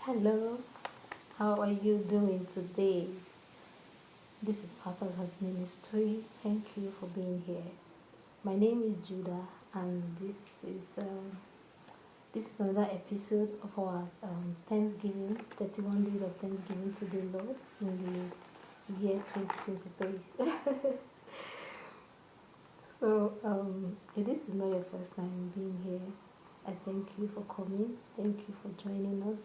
Hello, how are you doing today? This is Papa's Heart Ministry. Thank you for being here. My name is Judah, and this is another episode of our Thanksgiving, 31 days of Thanksgiving to the Lord in the year 2023. If this is not your first time being here, I thank you for coming. Thank you for joining us.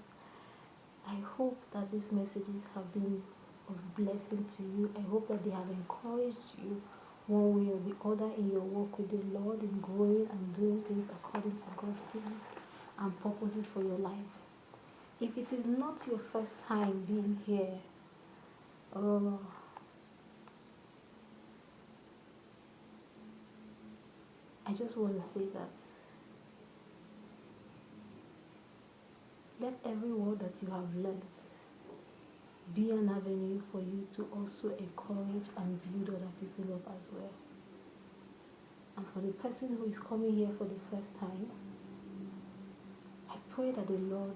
I hope that these messages have been of blessing to you. I hope that they have encouraged you one way or the other in your walk with the Lord, in growing and doing things according to God's plans and purposes for your life. If it is not your first time being here, I just want to say that let every word that you have learned be an avenue for you to also encourage and build other people up as well. And for the person who is coming here for the first time, I pray that the Lord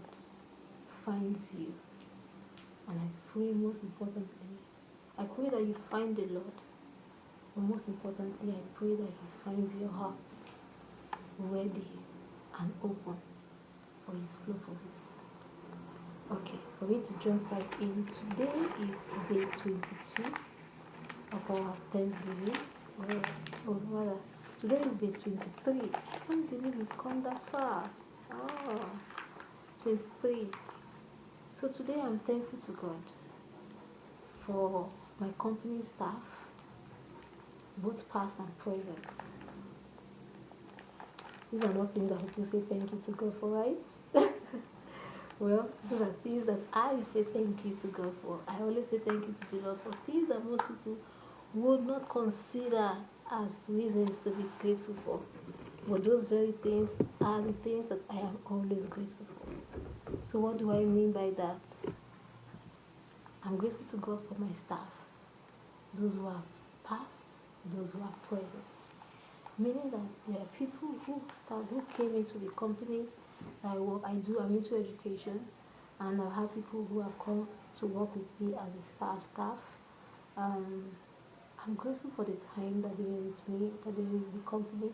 finds you. And I pray most importantly, I pray that you find the Lord. But most importantly, I pray that He finds your heart ready and open for His purposes. Okay, for me to jump right in, today is day 22 of our Thanksgiving. Today is day 23. I can't believe we've come that far. 23. So today I'm thankful to God for my company staff, both past and present. These are not things that people say thank you to God for, right? Well, those are things that I say thank you to God for. I always say thank you to the Lord for things that most people would not consider as reasons to be grateful for. But those very things are the things that I am always grateful for. So what do I mean by that? I'm grateful to God for my staff, those who are past, those who are present. Meaning that there are people who came into the company I'm into education, and I've had people who have come to work with me as a staff. I'm grateful for the time that they were with me, that they were with the company.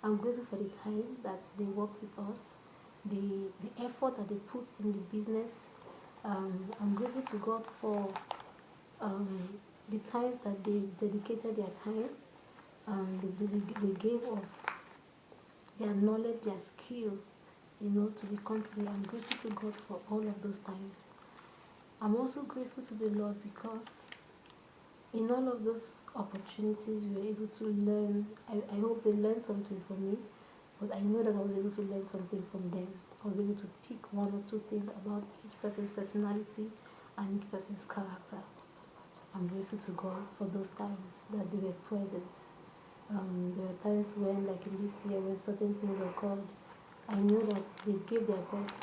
I'm grateful for the time that they worked with us, the effort that they put in the business. I'm grateful to God for the times that they dedicated their time. They gave of their knowledge, their skill, to the company. I'm grateful to God for all of those times. I'm also grateful to the Lord because in all of those opportunities we were able to learn. I hope they learned something from me, but I know that I was able to learn something from them. I was able to pick one or two things about each person's personality and each person's character. I'm grateful to God for those times that they were present. There were times when, like in this year, when certain things occurred, I know that they gave their best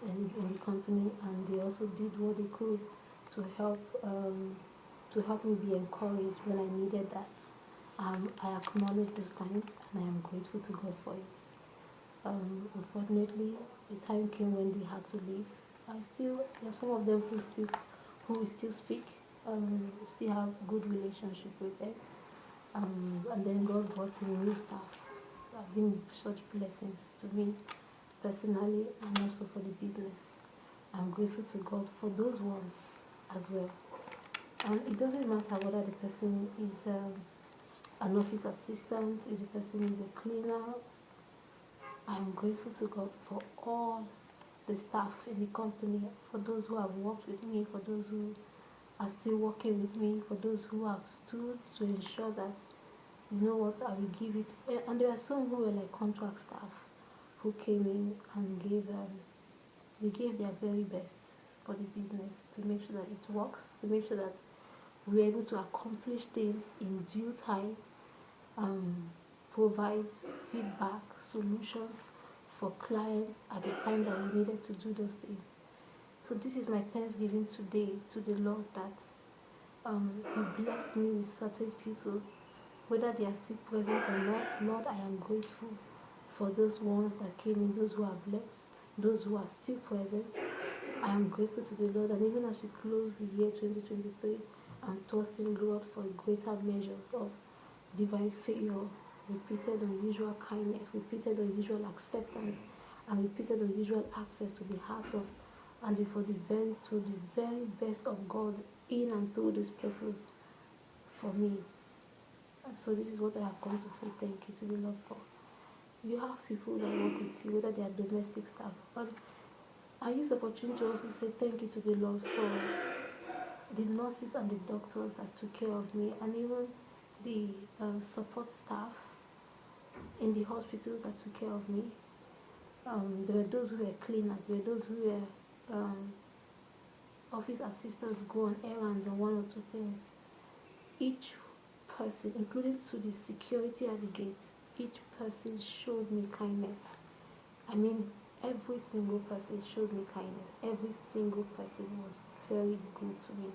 in the company, and they also did what they could to help me be encouraged when I needed that. I acknowledge those times, and I am grateful to God for it. Unfortunately, the time came when they had to leave. There are some of them who we still speak, still have good relationship with them. And then God brought in new staff. Have been such blessings to me personally and also for the business. I'm grateful to God for those ones as well. And it doesn't matter whether the person is an office assistant, if the person is a cleaner. I'm grateful to God for all the staff in the company, for those who have worked with me, for those who are still working with me, for those who have stood to ensure that, I will give it. And there are some who were like contract staff who came in and they gave their very best for the business to make sure that it works, to make sure that we're able to accomplish things in due time, provide feedback, solutions for clients at the time that we needed to do those things. So this is my thanksgiving today to the Lord that He blessed me with certain people, whether they are still present or not. Lord, I am grateful for those ones that came in, those who are blessed, those who are still present. I am grateful to the Lord, and even as we close the year 2023, I'm trusting God for greater measures of divine favor, repeated unusual kindness, repeated unusual acceptance, and repeated unusual access to the heart of and for the very best of God in and through this people for me. And so this is what I have come to say thank you to the Lord for. You have people that work with you, whether they are domestic staff. But I use the opportunity to also say thank you to the Lord for the nurses and the doctors that took care of me, and even the support staff in the hospitals that took care of me. There were those who were cleaners, there were those who were office assistants, go on errands on one or two things. Each person, including to the security at the gate, each person showed me kindness. I mean, every single person showed me kindness. Every single person was very good to me.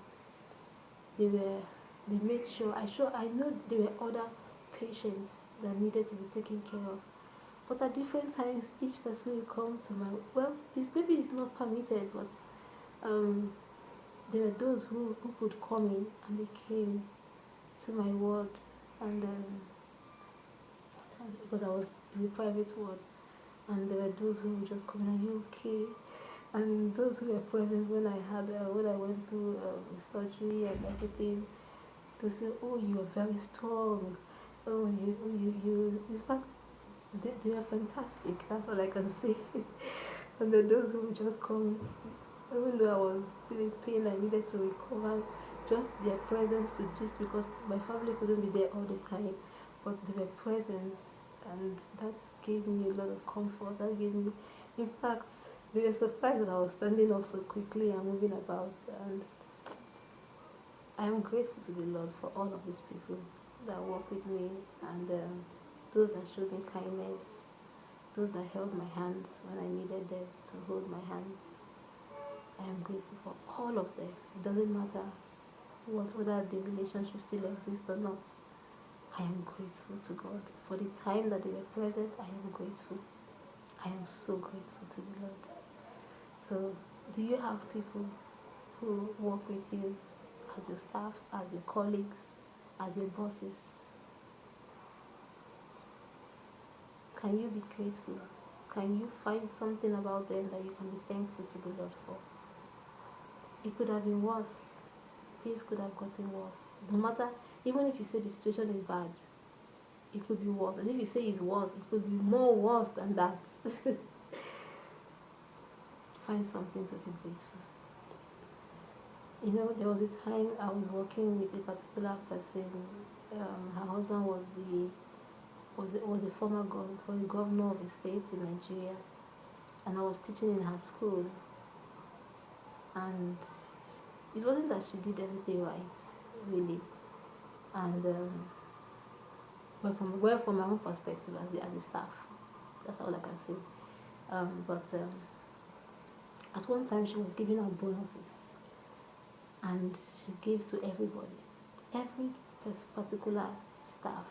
They made sure, I know there were other patients that needed to be taken care of. But at different times, each person will come to my, well, maybe it's not permitted, but there were those who could come in, and they came to my ward, and because I was in the private ward, and there were those who would just come in, are you okay? And those who were present when I went through surgery and everything, to say, oh, you are very strong, oh, you, in fact, they are fantastic, that's all I can say. And then those who would just come, even though I was still in pain, I needed to recover, just their presence to just because my family couldn't be there all the time, but they were present, and that gave me a lot of comfort. That gave me, in fact, they were surprised that I was standing up so quickly and moving about, and I am grateful to the Lord for all of these people that work with me, and those that showed me kindness, those that held my hands when I needed them to hold my hands. I am grateful for all of them. It doesn't matter whether the relationship still exists or not. I am grateful to God for the time that they were present. I am grateful. I am so grateful to the Lord. So, do you have people who work with you as your staff, as your colleagues, as your bosses? Can you be grateful? Can you find something about them that you can be thankful to the Lord for? It could have been worse. Things could have gotten worse. No matter, even if you say the situation is bad, it could be worse. And if you say it's worse, it could be more worse than that. Find something to be grateful. You know, there was a time I was working with a particular person. Her husband was the former governor of a state in Nigeria, and I was teaching in her school. And it wasn't that she did everything right, really. And from my own perspective as a staff, that's all I can say. But at one time she was giving out bonuses, and she gave to everybody. Every particular staff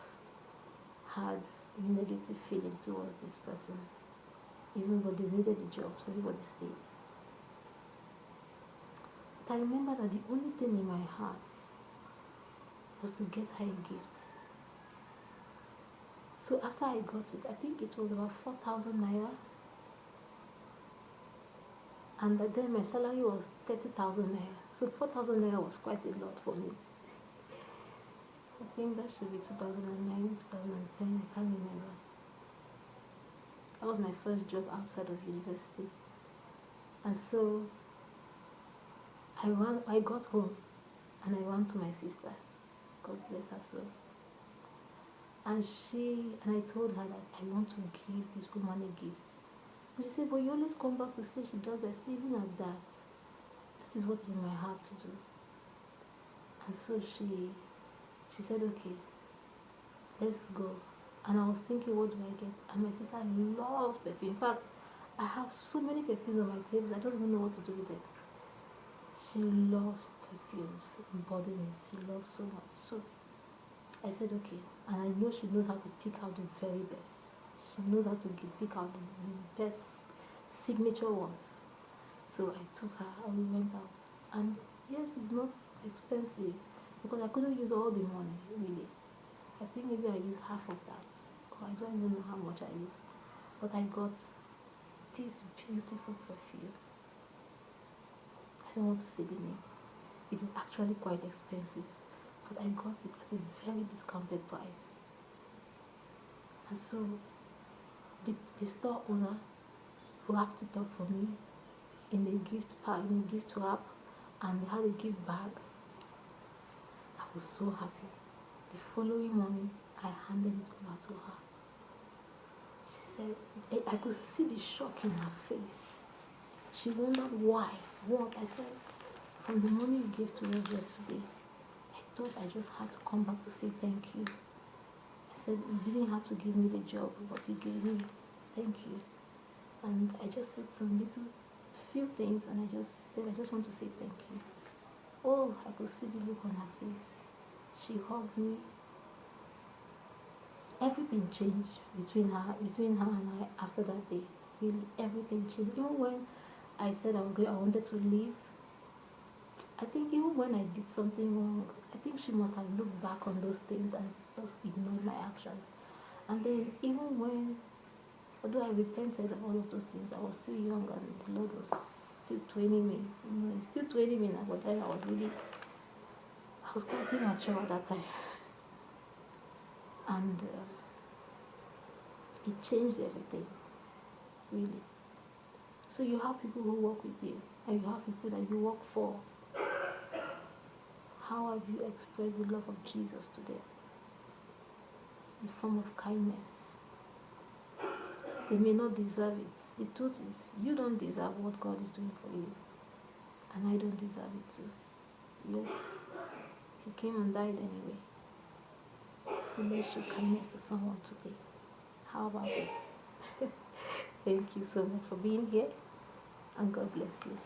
had a negative feeling towards this person, even though they needed the job, so everybody stayed. But I remember that the only thing in my heart was to get her a gift. So after I got it, I think it was about 4,000 naira, and then my salary was 30,000 naira. So 4,000 naira was quite a lot for me. I think that should be 2009, 2010, I can't remember. That was my first job outside of university. And so I got home and I ran to my sister. God bless her soul. And I told her that I want to give this woman a gift. And she said, but you always come back to say she does this. Even at that is what is in my heart to do. And so she said, okay, let's go. And I was thinking, what do I get? And my sister loves perfume. In fact, I have so many perfumes on my table, I don't even know what to do with them. She loves perfumes, body mist. She loves so much. So I said, okay. And I know she knows how to pick out the very best. She knows how to pick out the best signature ones. So I took her and we went out. And yes, it's not expensive because I couldn't use all the money really. I think maybe I used half of that. Or I don't even know how much I used. But I got this beautiful perfume. I don't want to say the name. It is actually quite expensive. But I got it at a very discounted price. And so the store owner wrapped it up for me in a gift pack, in a gift wrap, and they had a gift bag. I was so happy. The following morning, I handed it over to her. She said, I could see the shock in her face. She wondered why. What? I said, from the money you gave to us yesterday, I thought I just had to come back to say thank you. I said, you didn't have to give me the job, but you gave me. Thank you. And I just said some few things, and I just said, I just want to say thank you. Oh, I could see the look on her face. She hugged me. Everything changed between her and I after that day. Really, everything changed. Even when I said I wanted to leave, I think even when I did something wrong, I think she must have looked back on those things and just ignored my actions. And then even when, although I repented of all of those things, I was still young and the Lord was still training me. He's still training me now, but then I was quite immature at that time. And it changed everything, really. So you have people who work with you, and you have people that you work for. How have you expressed the love of Jesus to them? In the form of kindness. They may not deserve it. The truth is, you don't deserve what God is doing for you. And I don't deserve it too. Yet, He came and died anyway. So let's show kindness to someone today. How about it? Thank you so much for being here, and God bless you.